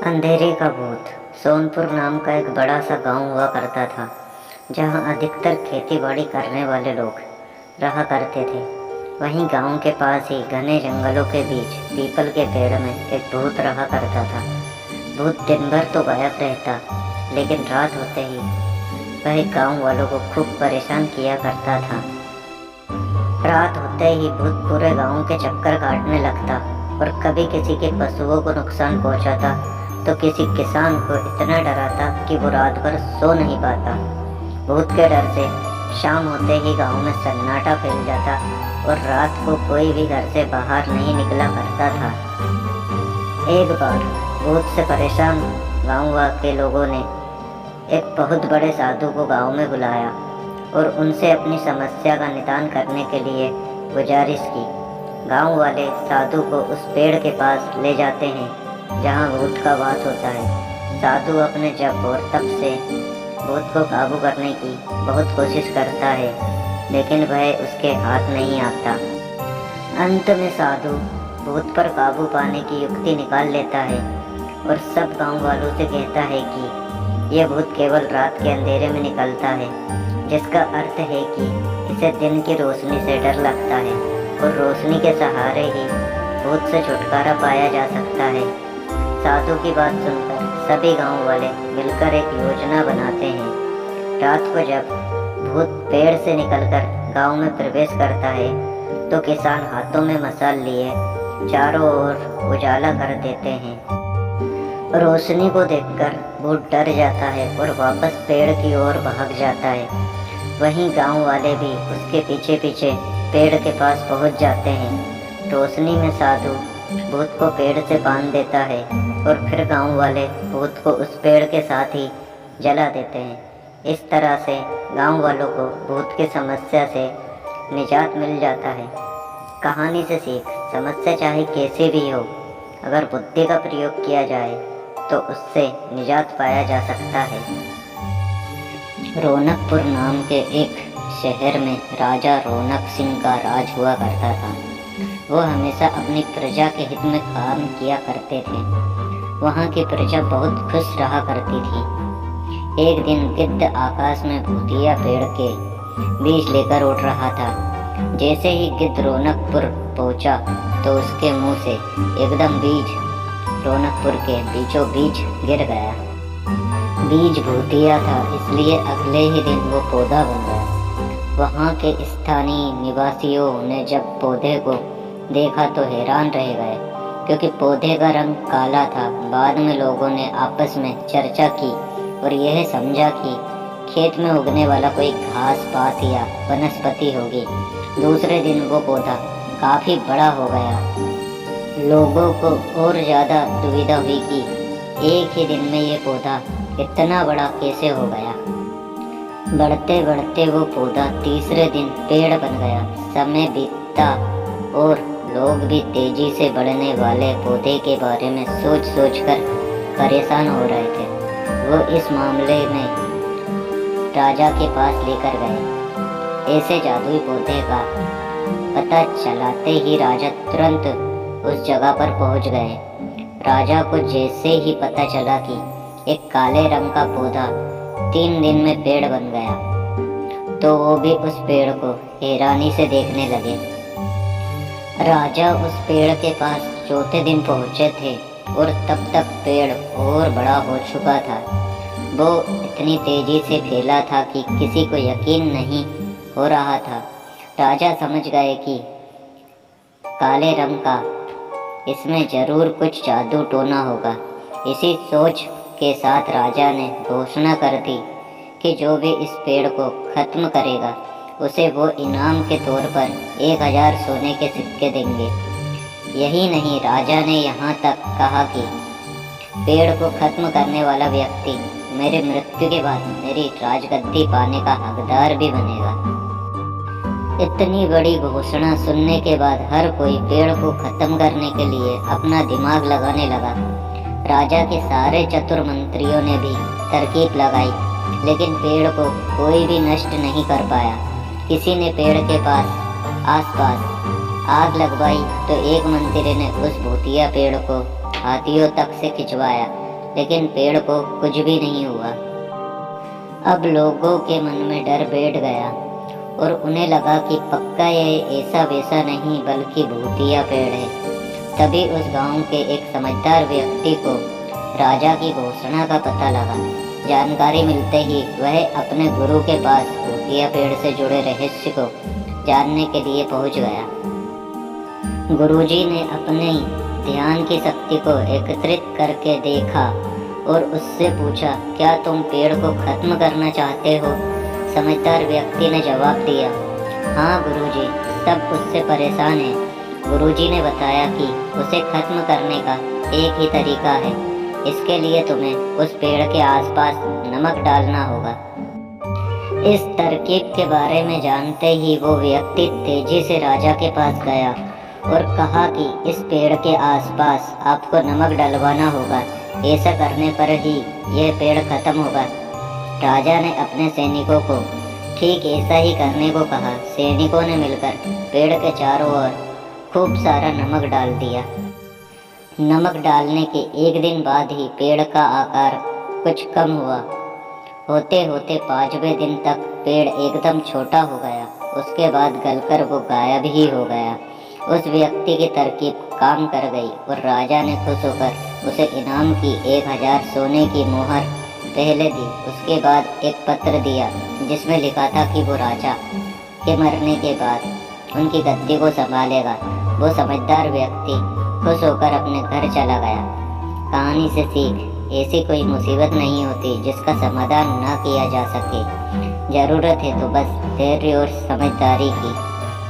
अंधेरे का भूत। सोनपुर नाम का एक बड़ा सा गांव हुआ करता था, जहां अधिकतर खेती बाड़ी करने वाले लोग रहा करते थे। वहीं गांव के पास ही घने जंगलों के बीच पीपल के पेड़ में एक भूत रहा करता था। भूत दिन भर तो गायब रहता, लेकिन रात होते ही वह गांव वालों को खूब परेशान किया करता था। रात होते ही भूत पूरे गांव के चक्कर काटने लगता और कभी किसी के पशुओं को नुकसान पहुंचाता तो किसी किसान को इतना डराता कि वो रात भर सो नहीं पाता। भूत के डर से शाम होते ही गांव में सन्नाटा फैल जाता और रात को कोई भी घर से बाहर नहीं निकला करता था। एक बार भूत से परेशान गांव के लोगों ने एक बहुत बड़े साधु को गांव में बुलाया और उनसे अपनी समस्या का निदान करने के लिए गुजारिश की। गांव वाले साधु को उस पेड़ के पास ले जाते हैं जहां भूत का वास होता है। साधु अपने जप और तप से भूत को काबू करने की बहुत कोशिश करता है, लेकिन वह उसके हाथ नहीं आता। अंत में साधु भूत पर काबू पाने की युक्ति निकाल लेता है और सब गांव वालों से कहता है कि यह भूत केवल रात के अंधेरे में निकलता है, जिसका अर्थ है कि इसे दिन की रोशनी से डर लगता है और रोशनी के सहारे ही भूत से छुटकारा पाया जा सकता है। साधु की बात सुनकर सभी गांव वाले मिलकर एक योजना बनाते हैं। रात को जब भूत पेड़ से निकलकर गांव में प्रवेश करता है तो किसान हाथों में मशाल लिए चारों ओर उजाला कर देते हैं। रोशनी को देखकर भूत डर जाता है और वापस पेड़ की ओर भाग जाता है। वहीं गांव वाले भी उसके पीछे पीछे पेड़ के पास पहुंच जाते हैं। रोशनी में साधु भूत को पेड़ से बांध देता है और फिर गांव वाले भूत को उस पेड़ के साथ ही जला देते हैं। इस तरह से गांव वालों को भूत की समस्या से निजात मिल जाता है। कहानी से सीख, समस्या चाहे कैसे भी हो, अगर बुद्धि का प्रयोग किया जाए तो उससे निजात पाया जा सकता है। रौनकपुर नाम के एक शहर में राजा रौनक सिंह का राज हुआ करता था। वो हमेशा अपनी प्रजा के हित में काम किया करते थे। वहाँ की प्रजा बहुत खुश रहा करती थी। एक दिन गिद्ध आकाश में भूतिया पेड़ के बीज लेकर उड़ रहा था। जैसे ही गिद्ध रौनकपुर पहुँचा तो उसके मुंह से एकदम बीज रौनकपुर के बीचों बीच गिर गया। बीज भूतिया था, इसलिए अगले ही दिन वो पौधा बन गया। वहाँ के स्थानीय निवासियों ने जब पौधे को देखा तो हैरान रह गए, क्योंकि पौधे का रंग काला था। बाद में लोगों ने आपस में चर्चा की और यह समझा कि खेत में उगने वाला कोई घास पात या वनस्पति होगी। दूसरे दिन वो पौधा काफ़ी बड़ा हो गया। लोगों को और ज़्यादा दुविधा हुई कि एक ही दिन में ये पौधा इतना बड़ा कैसे हो गया। बढ़ते बढ़ते वो पौधा तीसरे दिन पेड़ बन गया। समय बीतता और लोग भी तेजी से बढ़ने वाले पौधे के बारे में सोच सोच कर परेशान हो रहे थे। वो इस मामले में राजा के पास लेकर गए। ऐसे जादुई पौधे का पता चलाते ही राजा तुरंत उस जगह पर पहुंच गए। राजा को जैसे ही पता चला कि एक काले रंग का पौधा 3 दिन में पेड़ बन गया, तो वो भी उस पेड़ को हैरानी से देखने लगे। राजा उस पेड़ के पास चौथे दिन पहुंचे थे और तब तक पेड़ और बड़ा हो चुका था। वो इतनी तेजी से फैला था कि किसी को यकीन नहीं हो रहा था। राजा समझ गए कि काले रंग का इसमें जरूर कुछ जादू टोना होगा। इसी सोच के साथ राजा ने घोषणा कर दी कि जो भी इस पेड़ को खत्म करेगा उसे वो इनाम के तौर पर 1000 सोने के सिक्के देंगे। यही नहीं, राजा ने यहाँ तक कहा कि पेड़ को खत्म करने वाला व्यक्ति मेरे मृत्यु के बाद मेरी राजगद्दी पाने का हकदार भी बनेगा। इतनी बड़ी घोषणा सुनने के बाद हर कोई पेड़ को खत्म करने के लिए अपना दिमाग लगाने लगा। राजा के सारे चतुर मंत्रियों ने भी तरकीब लगाई, लेकिन पेड़ को कोई भी नष्ट नहीं कर पाया। किसी ने पेड़ के आसपास आग लगवाई तो एक मंत्री ने उस भूतिया पेड़ को हाथियों तक से खिंचवाया, लेकिन पेड़ को कुछ भी नहीं हुआ। अब लोगों के मन में डर बैठ गया और उन्हें लगा कि पक्का ये ऐसा वैसा नहीं बल्कि भूतिया पेड़ है। तभी उस गांव के एक समझदार व्यक्ति को राजा की घोषणा का पता लगा। जानकारी मिलते ही वह अपने गुरु के पास भूतिया पेड़ से जुड़े रहस्य को जानने के लिए पहुंच गया। गुरुजी ने अपने ध्यान की शक्ति को एकत्रित करके देखा और उससे पूछा, क्या तुम पेड़ को खत्म करना चाहते हो? समझदार व्यक्ति ने जवाब दिया, हाँ गुरुजी, सब उससे परेशान है। गुरुजी ने बताया कि उसे खत्म करने का एक ही तरीका है। इसके लिए तुम्हें उस पेड़ के आसपास नमक डालना होगा। इस तरकीब के बारे में जानते ही वो व्यक्ति तेजी से राजा के पास गया और कहा कि इस पेड़ के आसपास आपको नमक डलवाना होगा। ऐसा करने पर ही यह पेड़ खत्म होगा। राजा ने अपने सैनिकों को ठीक ऐसा ही करने को कहा। सैनिकों ने मिलकर पेड़ के चारों ओर खूब सारा नमक डाल दिया। नमक डालने के एक दिन बाद ही पेड़ का आकार कुछ कम हुआ। होते होते 5वें दिन तक पेड़ एकदम छोटा हो गया। उसके बाद गलकर वो गायब ही हो गया। उस व्यक्ति की तरकीब काम कर गई और राजा ने खुश होकर उसे इनाम की 1000 सोने की मोहर पहले दी। उसके बाद एक पत्र दिया जिसमें लिखा था कि वो राजा के मरने के बाद उनकी गद्दी को संभालेगा। वो समझदार व्यक्ति खुश होकर अपने घर चला गया। कहानी से सीख, ऐसी कोई मुसीबत नहीं होती जिसका समाधान न किया जा सके। जरूरत है तो बस धैर्य और समझदारी की।